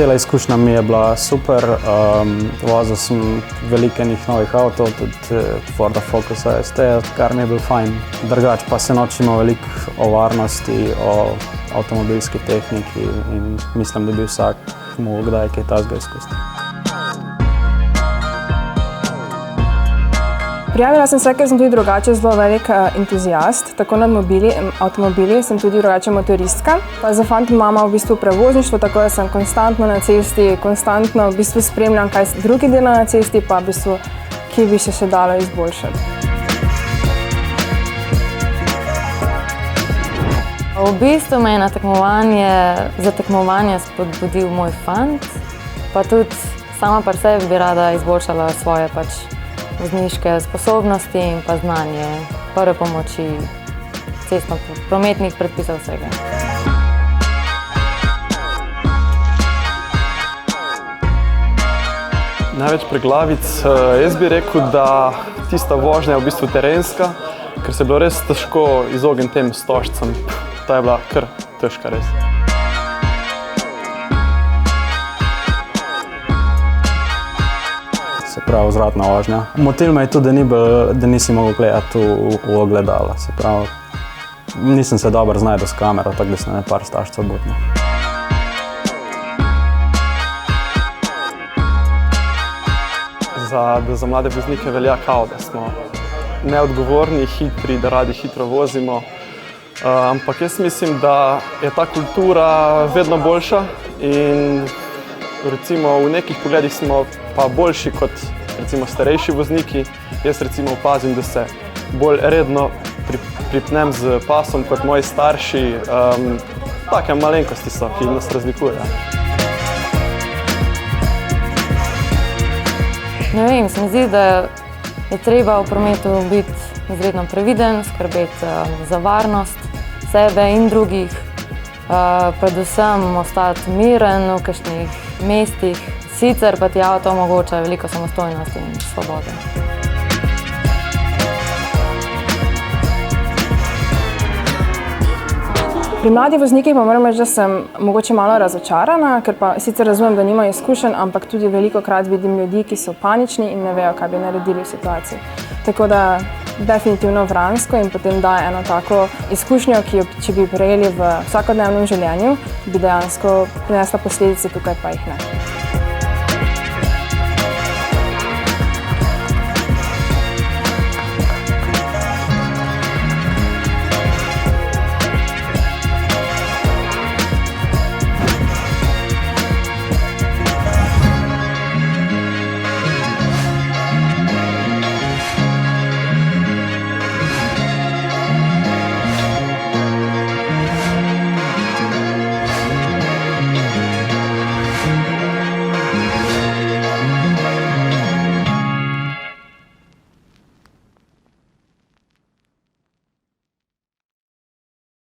cela izkušnja mi je bila super. Vozil sem veliko enih novih avtov, tudi Forda Focusa ST, kar mi je bil fajn. Drugače pa se naučimo veliko o varnosti, o avtomobilski tehniki in mislim, da bi vsak mogel kdaj kaj takega izkusiti. Prijavila sem se, ker sem tudi drugače zelo velik entuzijast, tako nad avtomobili, sem tudi drugače motoristka. Pa za fantom imamo v bistvu prevozništvo, tako da sem konstantno na cesti, konstantno v bistvu spremljam, kaj drugi delajo na cesti, pa v bistvu, kje bi se še dalo izboljšati. V bistvu me je za tekmovanje spodbudil moj fant, pa tudi sama pri sebi bi rada izboljšala svoje vozniške sposobnosti in pa znanje prve pomoči, cestno-prometnih predpisov vsega. Največ preglavic, jaz bi rekel, da tista vožnja je v bistvu terenska, ker se je bilo res težko izogniti tem stožcem. Ta je bila kar težka res. Se pravi, vzvratna vožnja. Motil me je tudi, da nisi mogel gledati v ogledala. Se pravi, nisem se dobro znašel s kamero, tako da sem ne par stožcev butnil. Za mlade voznike velja kao, da smo neodgovorni, hitri, da radi hitro vozimo. Ampak jaz mislim, da je ta kultura vedno boljša in recimo v nekih pogledih smo pa boljši kot recimo starejši vozniki. Jaz recimo opazim, da se bolj redno pripnem z pasom kot moji starši. Take malenkosti so, ki nas razlikujejo. Ne vem, se mi zdi, da je treba v prometu biti izredno previden, skrbeti za varnost sebe in drugih, predvsem ostati miren v kakšnih mestih, sicer pa ti avto omogoča veliko samostojnosti in svobode. Pri mladih voznikih pa moram reči, da sem mogoče malo razočarana, ker pa sicer razumem, da nimajo izkušenj, ampak tudi velikokrat vidim ljudi, ki so panični in ne vejo, kaj bi naredili v situaciji. Tako da definitivno Vransko in potem daje eno tako izkušnjo, ki jo, če bi prejeli v vsakodnevnem življenju, bi dejansko prinesla posledice, tukaj pa jih ne.